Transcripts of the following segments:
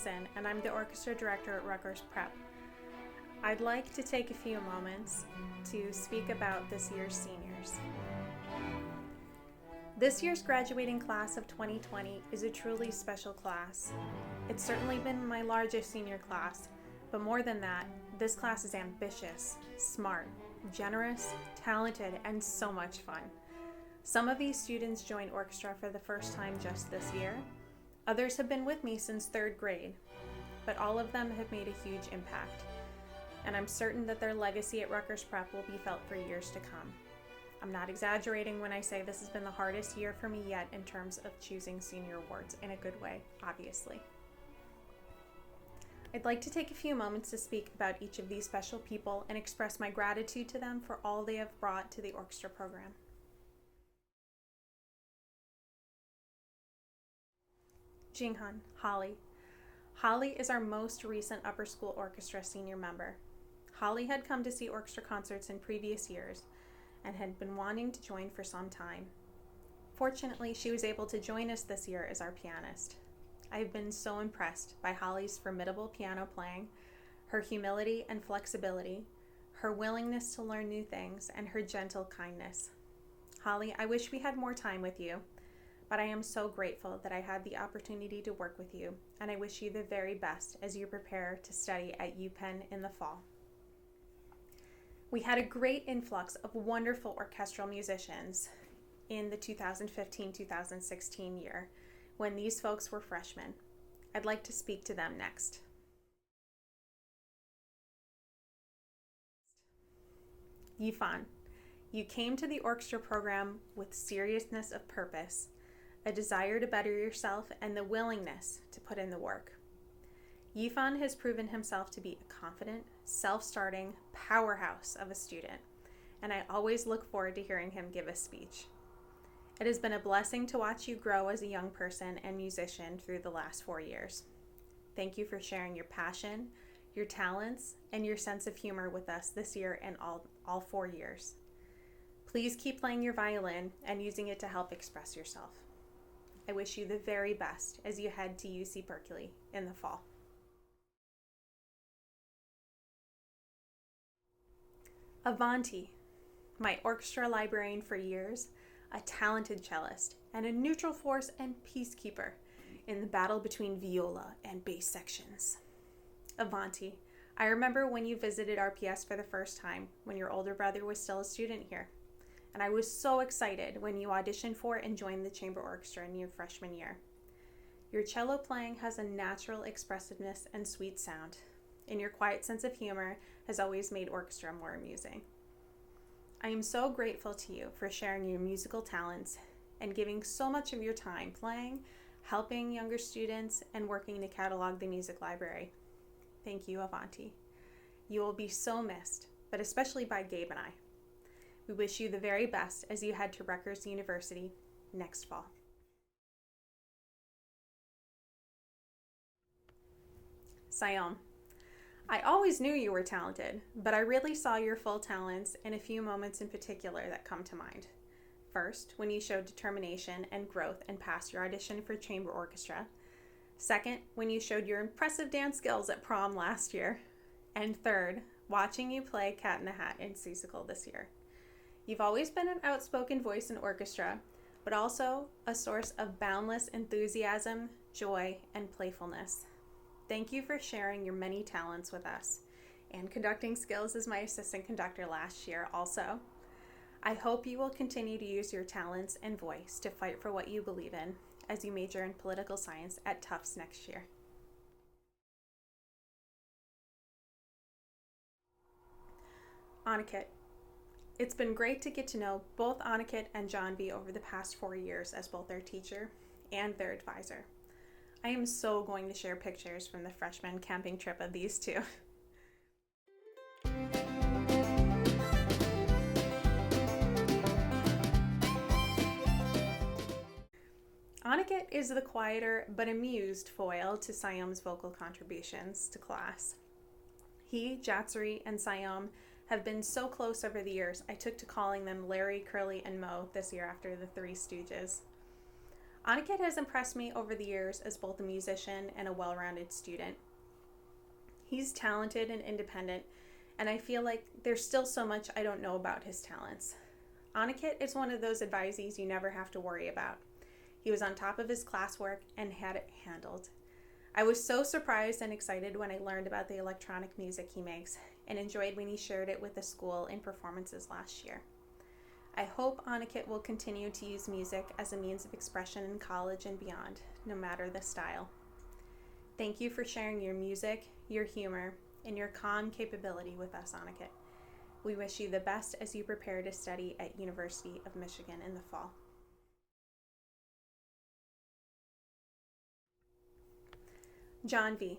Atkinson, and I'm the orchestra director at Rutgers Prep. I'd like to take a few moments to speak about this year's seniors. This year's graduating class of 2020 is a truly special class. It's certainly been my largest senior class, but more than that, this class is ambitious, smart, generous, talented, and so much fun. Some of these students joined orchestra for the first time just this year. Others have been with me since 3rd grade, but all of them have made a huge impact, and I'm certain that their legacy at Rutgers Prep will be felt for years to come. I'm not exaggerating when I say this has been the hardest year for me yet in terms of choosing senior awards, in a good way, obviously. I'd like to take a few moments to speak about each of these special people and express my gratitude to them for all they have brought to the orchestra program. Jhin Holly. Holly is our most recent upper school orchestra senior member. Holly had come to see orchestra concerts in previous years and had been wanting to join for some time. Fortunately, she was able to join us this year as our pianist. I've been so impressed by Holly's formidable piano playing, her humility and flexibility, her willingness to learn new things, and her gentle kindness. Holly, I wish we had more time with you, but I am so grateful that I had the opportunity to work with you, and I wish you the very best as you prepare to study at UPenn in the fall. We had a great influx of wonderful orchestral musicians in the 2015-2016 year when these folks were freshmen. I'd like to speak to them next. Yifan, you came to the orchestra program with seriousness of purpose, a desire to better yourself, and the willingness to put in the work. Yifan has proven himself to be a confident, self-starting powerhouse of a student, and I always look forward to hearing him give a speech. It has been a blessing to watch you grow as a young person and musician through the last 4 years. Thank you for sharing your passion, your talents, and your sense of humor with us this year and all 4 years. Please keep playing your violin and using it to help express yourself. I wish you the very best as you head to UC Berkeley in the fall. Avanti, my orchestra librarian for years, a talented cellist, and a neutral force and peacekeeper in the battle between viola and bass sections. Avanti, I remember when you visited RPS for the first time when your older brother was still a student here. And I was so excited when you auditioned for and joined the chamber orchestra in your freshman year. Your cello playing has a natural expressiveness and sweet sound, and your quiet sense of humor has always made orchestra more amusing. I am so grateful to you for sharing your musical talents and giving so much of your time playing, helping younger students, and working to catalog the music library. Thank you, Avanti. You will be so missed, but especially by Gabe and I. We wish you the very best as you head to Rutgers University next fall. Seong, I always knew you were talented, but I really saw your full talents in a few moments in particular that come to mind. First, when you showed determination and growth and passed your audition for chamber orchestra. Second, when you showed your impressive dance skills at prom last year. And third, watching you play Cat in the Hat in Seussical this year. You've always been an outspoken voice in orchestra, but also a source of boundless enthusiasm, joy, and playfulness. Thank you for sharing your many talents with us and conducting skills as my assistant conductor last year also. I hope you will continue to use your talents and voice to fight for what you believe in as you major in political science at Tufts next year. Annika, it's been great to get to know both Annika and Jhanvi over the past 4 years as both their teacher and their advisor. I am so going to share pictures from the freshman camping trip of these two. Annika is the quieter but amused foil to Sayom's vocal contributions to class. He, Jatsuri, and Sayom have been so close over the years, I took to calling them Larry, Curly, and Moe this year after the Three Stooges. Annika has impressed me over the years as both a musician and a well-rounded student. He's talented and independent, and I feel like there's still so much I don't know about his talents. Annika is one of those advisees you never have to worry about. He was on top of his classwork and had it handled. I was so surprised and excited when I learned about the electronic music he makes and enjoyed when he shared it with the school in performances last year. I hope Annika will continue to use music as a means of expression in college and beyond, no matter the style. Thank you for sharing your music, your humor, and your calm capability with us, Annika. We wish you the best as you prepare to study at University of Michigan in the fall. Jhanvi.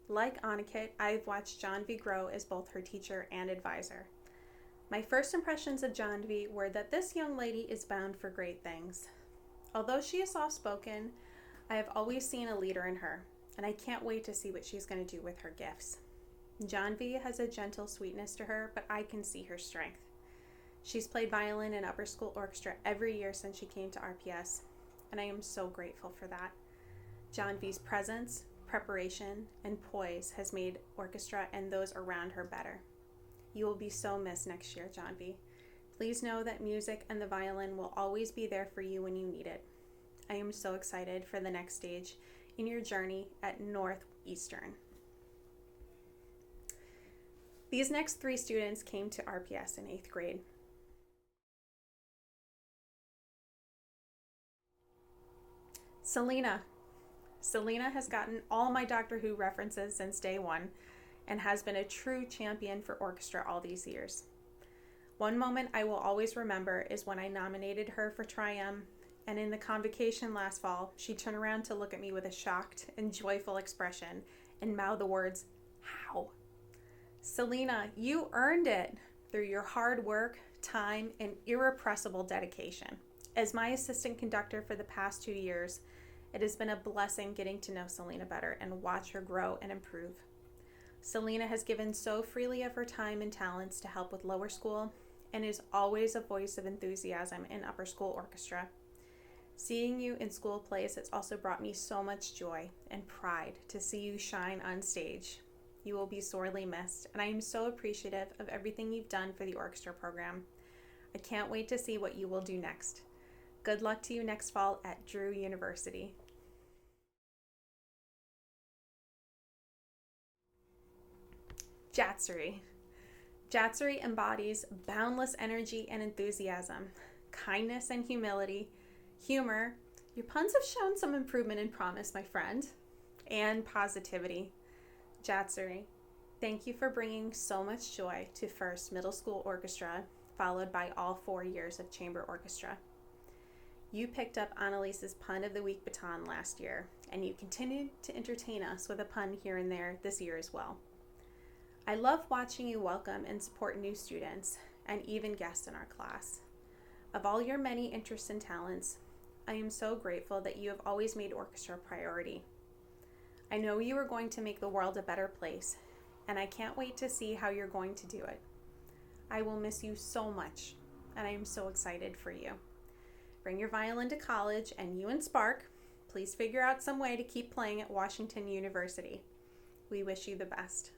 Like Annika, I've watched Jhanvi grow as both her teacher and advisor. My first impressions of Jhanvi were that this young lady is bound for great things. Although she is soft-spoken, I have always seen a leader in her, and I can't wait to see what she's going to do with her gifts. Jhanvi has a gentle sweetness to her, but I can see her strength. She's played violin in upper school orchestra every year since she came to RPS, and I am so grateful for that. Jhanvi's presence, preparation, and poise has made orchestra and those around her better. You will be so missed next year, Jhanvi. Please know that music and the violin will always be there for you when you need it. I am so excited for the next stage in your journey at Northeastern. These next 3 students came to RPS in 8th grade. Selena. Selena has gotten all my Doctor Who references since day one and has been a true champion for orchestra all these years. One moment I will always remember is when I nominated her for Triumph, and in the convocation last fall, she turned around to look at me with a shocked and joyful expression and mouth the words, "How?" Selena, you earned it through your hard work, time, and irrepressible dedication. As my assistant conductor for the past 2 years, it has been a blessing getting to know Selena better and watch her grow and improve. Selena has given so freely of her time and talents to help with lower school and is always a voice of enthusiasm in upper school orchestra. Seeing you in school plays has also brought me so much joy and pride to see you shine on stage. You will be sorely missed, and I am so appreciative of everything you've done for the orchestra program. I can't wait to see what you will do next. Good luck to you next fall at Drew University. Jhansvi. Jhansvi embodies boundless energy and enthusiasm, kindness and humility, humor. Your puns have shown some improvement and promise, my friend, and positivity. Jhansvi, thank you for bringing so much joy to first middle school orchestra, followed by all 4 years of chamber orchestra. You picked up Annalise's Pun of the Week baton last year, and you continued to entertain us with a pun here and there this year as well. I love watching you welcome and support new students and even guests in our class. Of all your many interests and talents, I am so grateful that you have always made orchestra a priority. I know you are going to make the world a better place, and I can't wait to see how you're going to do it. I will miss you so much, and I am so excited for you. Bring your violin to college, and you and Spark, please figure out some way to keep playing at Washington University. We wish you the best.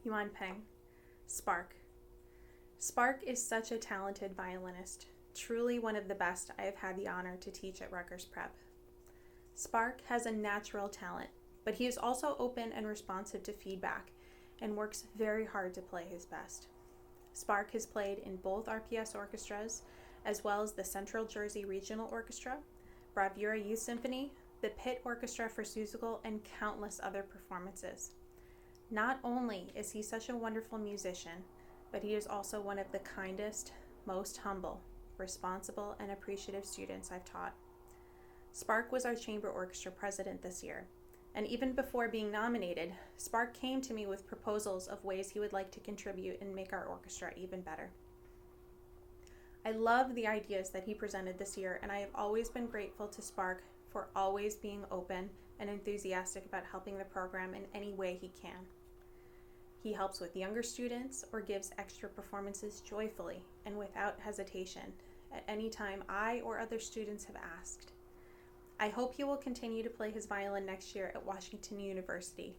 Yuan Peng. Spark. Spark is such a talented violinist, truly one of the best I have had the honor to teach at Rutgers Prep. Spark has a natural talent, but he is also open and responsive to feedback and works very hard to play his best. Spark has played in both RPS orchestras, as well as the Central Jersey Regional Orchestra, Bravura Youth Symphony, the Pitt Orchestra for Seussical, and countless other performances. Not only is he such a wonderful musician, but he is also one of the kindest, most humble, responsible, and appreciative students I've taught. Spark was our chamber orchestra president this year, and even before being nominated, Spark came to me with proposals of ways he would like to contribute and make our orchestra even better. I love the ideas that he presented this year, and I have always been grateful to Spark for always being open and enthusiastic about helping the program in any way he can. He helps with younger students or gives extra performances joyfully and without hesitation at any time I or other students have asked. I hope he will continue to play his violin next year at Washington University.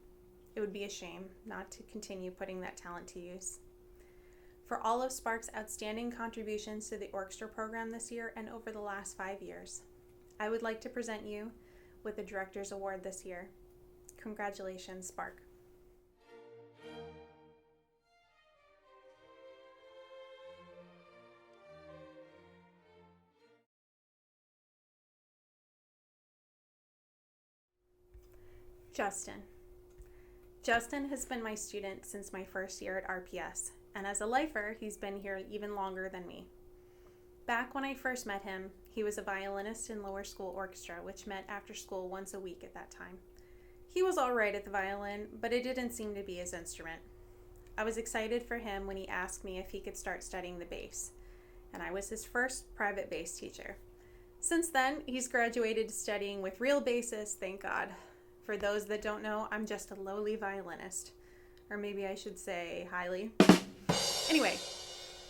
It would be a shame not to continue putting that talent to use. For all of Spark's outstanding contributions to the orchestra program this year and over the last 5 years, I would like to present you with the Director's Award this year. Congratulations, Spark. Justin. Justin has been my student since my first year at RPS, and as a lifer, he's been here even longer than me. Back when I first met him, he was a violinist in lower school orchestra, which met after school once a week at that time. He was all right at the violin, but it didn't seem to be his instrument. I was excited for him when he asked me if he could start studying the bass, and I was his first private bass teacher. Since then, he's graduated to studying with real bassists, thank God. For those that don't know, I'm just a lowly violinist. Or maybe I should say highly. Anyway,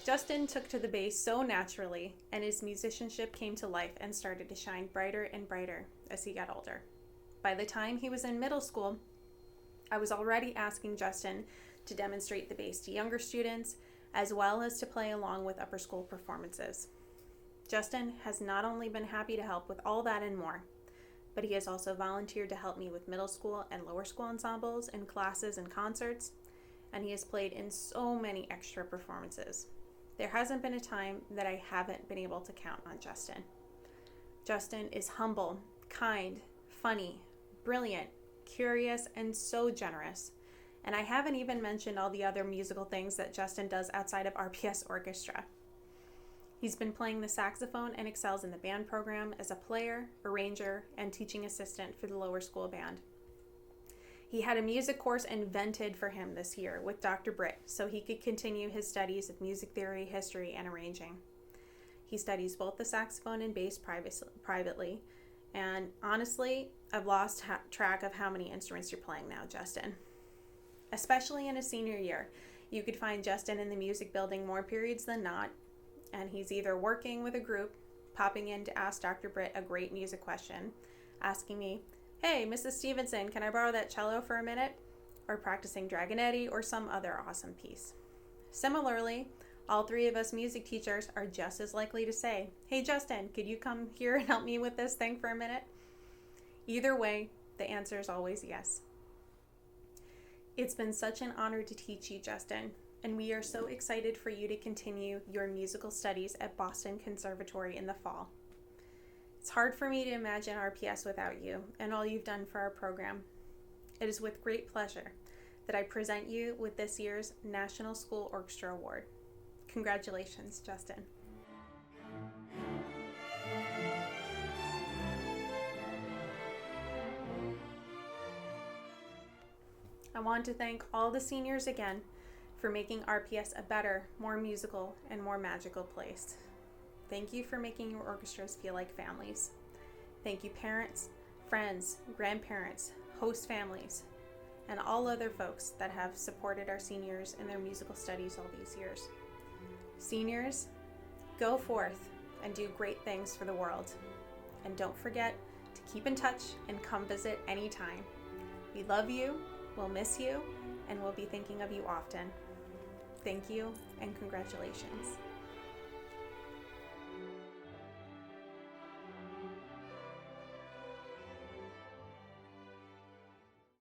Justin took to the bass so naturally, and his musicianship came to life and started to shine brighter and brighter as he got older. By the time he was in middle school, I was already asking Justin to demonstrate the bass to younger students, as well as to play along with upper school performances. Justin has not only been happy to help with all that and more, but he has also volunteered to help me with middle school and lower school ensembles and classes and concerts, and he has played in so many extra performances. There hasn't been a time that I haven't been able to count on Justin. Justin is humble, kind, funny, brilliant, curious, and so generous. And I haven't even mentioned all the other musical things that Justin does outside of RPS Orchestra. He's been playing the saxophone and excels in the band program as a player, arranger, and teaching assistant for the lower school band. He had a music course invented for him this year with Dr. Britt so he could continue his studies of music theory, history, and arranging. He studies both the saxophone and bass privately, and honestly, I've lost track of how many instruments you're playing now, Justin. Especially in his senior year, you could find Justin in the music building more periods than not, and he's either working with a group, popping in to ask Dr. Britt a great music question, asking me, "Hey, Mrs. Stevenson, can I borrow that cello for a minute?" or practicing Dragonetti or some other awesome piece. Similarly, all three of us music teachers are just as likely to say, "Hey, Justin, could you come here and help me with this thing for a minute?" Either way, the answer is always yes. It's been such an honor to teach you, Justin, and we are so excited for you to continue your musical studies at Boston Conservatory in the fall. It's hard for me to imagine RPS without you and all you've done for our program. It is with great pleasure that I present you with this year's National School Orchestra Award. Congratulations, Justin. I want to thank all the seniors again for making RPS a better, more musical, and more magical place. Thank you for making your orchestras feel like families. Thank you parents, friends, grandparents, host families, and all other folks that have supported our seniors in their musical studies all these years. Seniors, go forth and do great things for the world. And don't forget to keep in touch and come visit anytime. We love you, we'll miss you, and we'll be thinking of you often. Thank you and congratulations.